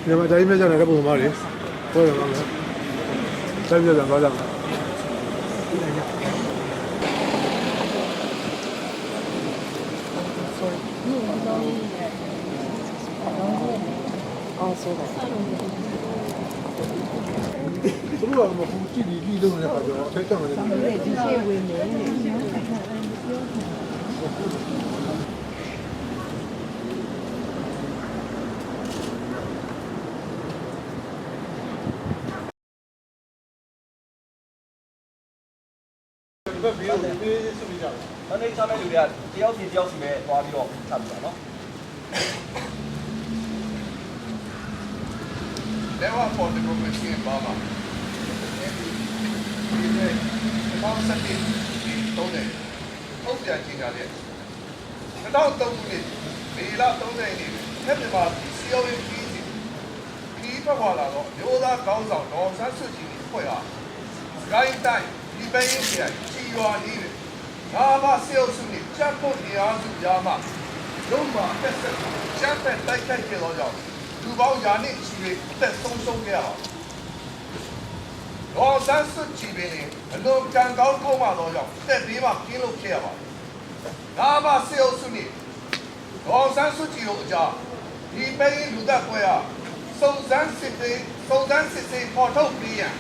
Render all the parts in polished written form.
ဒီမှာတိုင်းမြကြတဲ့ပုံမှာလေဟောရမှာလားတိုင်းမြကြတော့ကြမှာအော်ဆိုတော့သူတို့ကမဟုတ်ကြည့်ပြီးလုံးနေတဲ့ခါကျတော့အထက်ကျမှလည်းဒီရှေ့ဝင်နေတယ်ဘယ်လိုလဲဆိုပြီးကြတယ်။နောက်နေ့စားမဲ့လူတွေကတယောက်စီပဲသွားပြီးတော့ဆက်ပြီးတော့နော်။ Never for the government in Bama. The Mount Sati told them, "Oh, they are king of it." The dog told me, "We love told them, everybody, see how it is. People are all, the other goes out, all sorts of things for you. Sky time, the bay in here, see you are here. Nava sales in it, jump on the arms of Yama. Yoma, jump and take a kill. လူပေါင်းယာနစ်ချီတွေအသက်ဆုံးခဲ့ရပါတော့ဆန်းစွတ်ချီပင်အလွန်ကံကောင်းကောင်းမှတော့ကြောင့်တက်ပြီးမှကင်းလို့ခဲ့ရပါဒါမှစေအုပ်စုနဲ့တော့ဆန်းစွတ်ချီတို့အကြဒီပေးလူသက်ပွဲဟာစုံစမ်းစစ်ဆေးပေါ်ထုတ်ပြီးရန်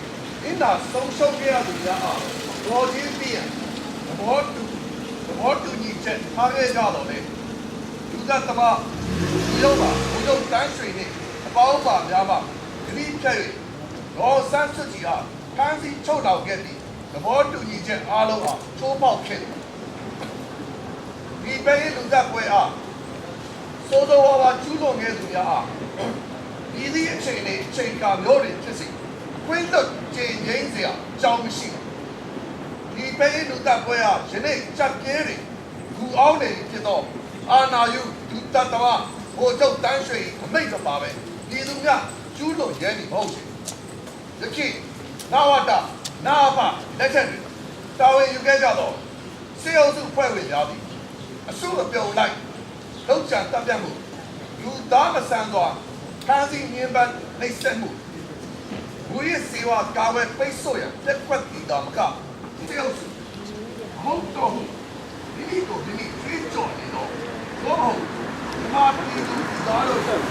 အင်းသာဆုံးရှုံးခဲ့ရသူများအားတော်ကြီးပြီးရန်သဘောတူညီချက်ထားခဲ့ကြတော့လေလူသက်သမားရုပ်ပါဘုံတန်းရွှေနဲ့အပေါင်းပါများပါဂရိဖြတ်၍ဒေါ်ဆန်းစွတ်ကြီးအားဖမ်းဆီးချုပ်နှောင်ခဲ့ပြီးသဘောတူညီချက်အားလုံးအားချိုးဖောက်ခဲ့တယ်ဒီပေးလူသက်ပွဲအားစိုးစိုးဝါးဝါကျူးလွန်ခဲ့သူများအားဒီသည့်အချိန်ကာမျိုးတွေဖြစ်စေခွင့်လွတ်ကျင်းငိမ့်စရာအကြောင်းမရှိဒီပေးလူသက်ပွဲအားယနေ့ချက်ပြဲတွေဘူအောင်နေဖြစ်တော့အာနာယုဒုတတဝဟိုကျုပ်တန်းရွှေအမိတ်တပါပဲဒီသူများကျူးလွန်ရဲနေမဟုတ်ဘူးယခိနာဝတနာဖလက်ထက်တွေတာဝန်ယူခဲ့ကြတော့စေအုပ်စုဖွဲ့ဝင်များသည်အစုအပြုံလိုက်လောက်ချန်တပ်ပြတ်မှုလူသားမဆန်စွာခန်းစီမြင်းပန်းနှိပ်စက်မှုဝိရစေဝါကာဝဲပိတ်ဆို့ရတက်ကွက်တီတာမကစေအုပ်စုဟုတ်တော့ဒီနေ့ကိုဒီနေ့ပြေးကြော်နေတော့ဟုတ်ဒီမှာပြည်သူသားတို့လက်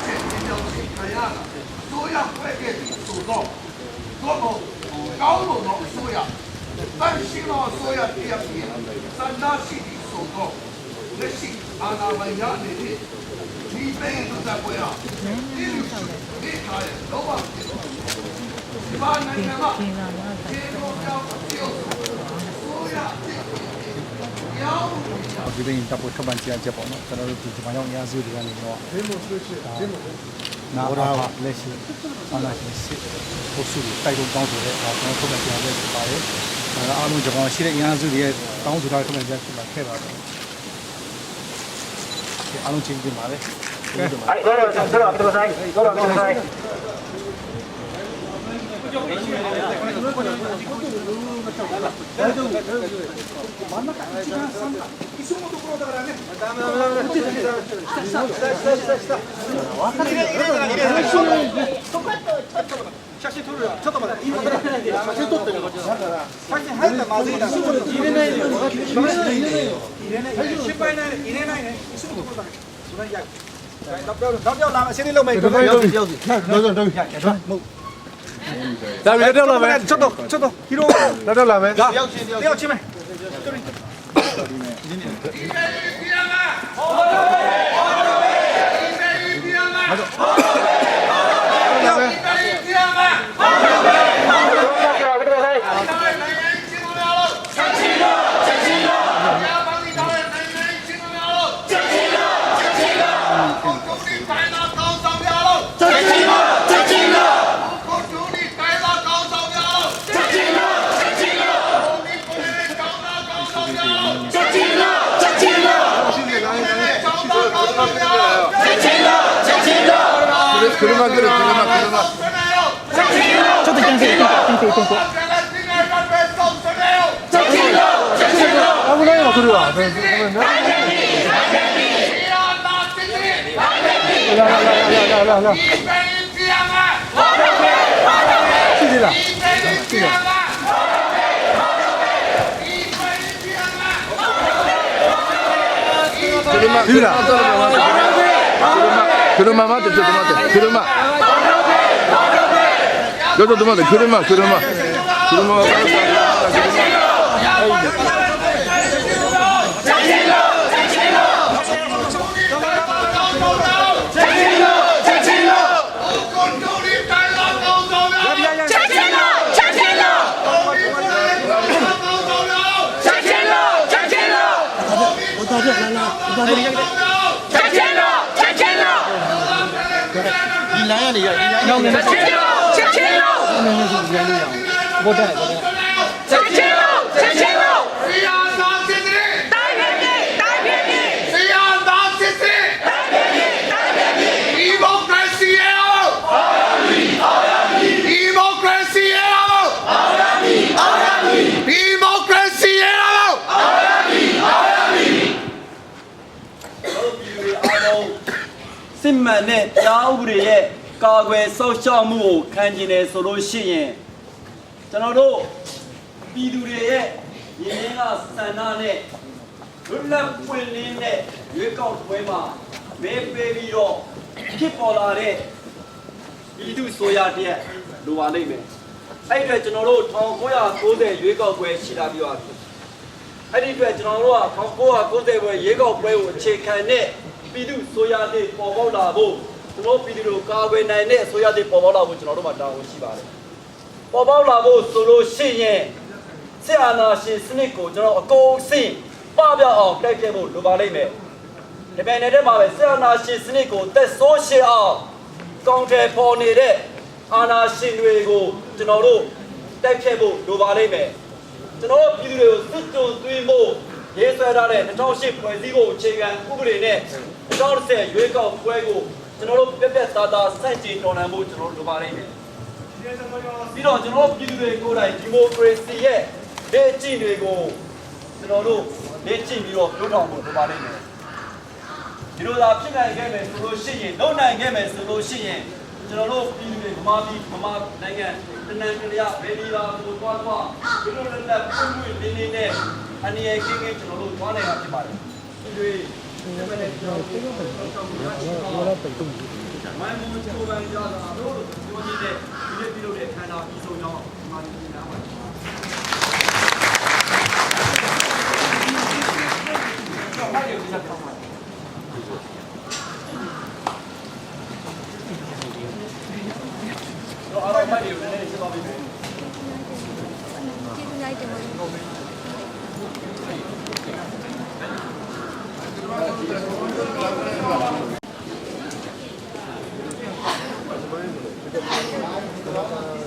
ချက်ချင်းကြောင့်ခရရတို့ရဖွဲ့ခဲ့ပြီးဆိုတော့ကောင်းလို့တော့ဆိုရတန်ရှင်းတော့ဆိုရတရားပြည်စန္ဒရှိပြီးဆိုတော့လက်ရှိအာဏာပိုင်ရနေတဲ့ဒီ ပိန်လူသက်ပွဲဟာဒီလူဒီထားတဲ့လောဘဖြစ်တော့ဒီမှာနိုင်ငံမှာဒီလိုကြောင့်ပြောဆိုရရောင်း ဒီဘင်းတပ်ဖို့ထပ်ပန်ကြချက်ပေါ့နော်ကျွန်တော်တို့ဒီမှာရောက်ရစုတွေကနေတော့ ဒင်းမို့ဆွေးရှိဒင်းမို့ နာဘောရာလက်ရှိအနာရှိစစ်ဖို့စုတိုက်တော့တောင်းဆိုတဲ့ဒါကျွန်တော်ထုတ်ပြန်ကြရဖြစ်ပါတယ်ဒါအားလုံးကျွန်တော်ရှိတဲ့အင်အားစုတွေရဲ့တောင်းဆိုထားထုတ်ပြန်ချက်ဖြစ်ပါခဲ့ပါတယ်အားလုံးချင်းတင်ပါတယ် はい、どうぞ、どうぞ、ください。どうぞ、ください。 နောက်ပြောက်လာအစင်းလေးလုံးမယ် တော့တော့တော့ဒါပြတော့လာမယ် ချက်တော့ဟီရို တော့လာမယ် တယောက်ချင်းမယ် 그러마 저도 땡세. 아무나 그래요 야야야야야야 시리라 그러마 맞대 저도 맞대 그러마 저도 맞대 그러마စစ်မှန်တဲ့တရားဥပဒေရဲ့ကာကွယ်စောင့်ရှောက်မှုကိုခံကျင်တယ်ဆိုလို့ရှိရင်ကျွန်တော်တို့ပြည်သူတွေရဲ့ရင်းနှီးကဆန္ဒနဲ့လွတ်လပ်ပွင့်လင်းတဲ့ရွေးကောက်ပွဲမှာမဲပေးပြီးတော့ဖြစ်ပေါ်လာတဲ့ပြည်သူဆိုရတဲ့လိုပါလိမ့်မယ်။အဲ့ဒီအတွက်ကျွန်တော်တို့1990ရွေးကောက်ပွဲရှိလာပြီးပါပြီ။အဲ့ဒီအတွက်ကျွန်တော်တို့က1990ပွဲရွေးကောက်ပွဲကိုအခြေခံတဲ့ပြည်သူဆိုရတဲ့ပေါ်ပေါက်လာဖို့ကျွန်တော်ပြည်သူတို့ကာကွယ်နိုင်တဲ့ဆိုရတဲ့ပေါ်ပေါက်လာဖို့ကျွန်တော်တို့မှာတာဝန်ရှိပါတယ်။ပေါ်ပေါက်လာဖို့ဆိုလို့ရှိရင်စစ်အာဏာရှင်စနစ်ကိုကျွန်တော်အကုန်အစင်ပပျောက်အောင်တိုက်ခဲ့ဖို့လိုပါလိမ့်မယ်။ဒီပိုင်းနဲ့မှာပဲစစ်အာဏာရှင်စနစ်ကိုသက်ဆိုးရှင်းအောင်ကောင်တယ်ပေါ်နေတဲ့အာဏာရှင်တွေကိုကျွန်တော်တို့တိုက်ခဲ့ဖို့လိုပါလိမ့်မယ်။ကျွန်တော်ပြည်သူတွေကိုစစ်တုံးသွင်းဖို့ရေးဆွဲထားတဲ့2008ဖွဲ့စည်းပုံအခြေခံဥပဒေနဲ့2010ရွေးကောက်ပွဲကိုကျွန်တော်တို့ပြက်ပြက်သားသားစန့်ကျင်တော်လှန်ဖို့ကျွန်တော်တို့လိုပါလိမ့်မယ်ပြီးတော့ကျွန်တော်ပြည်သူတွေကိုယ်တိုင်ဒီမိုကရေစီရဲ့လေ့ကျင့်တွေကိုကျွန်တော်တို့လေ့ကျင့်ပြီးတော့လွတ်တော်ဖို့လိုပါလိမ့်မယ်ဒီလိုသာဖြစ်နိုင်ခဲ့မယ်ဆိုလို့ရှိရင်လုံနိုင်ခဲ့မယ်ဆိုလို့ရှိရင်ကျွန်တော်တို့ပြည်သူတွေဗမာနိုင်ငံတနင်္ဂနွေရဘယ်ဒီလာကိုတွားဒီလိုလက်လက်ပုံပွင့်နေနေနဲ့အနေရကင်းကင်းကျွန်တော်တို့တွားနိုင်တာဖြစ်ပါတယ်ဒီတွေမိုင်းမချိုးပန်းကြတာတို့ပြောနေတဲ့ဒီလိုပြုလုပ်တဲ့ခန္ဓာပြီးဆုံးကြောင်းမှာဒီနားပါတော့ ဟ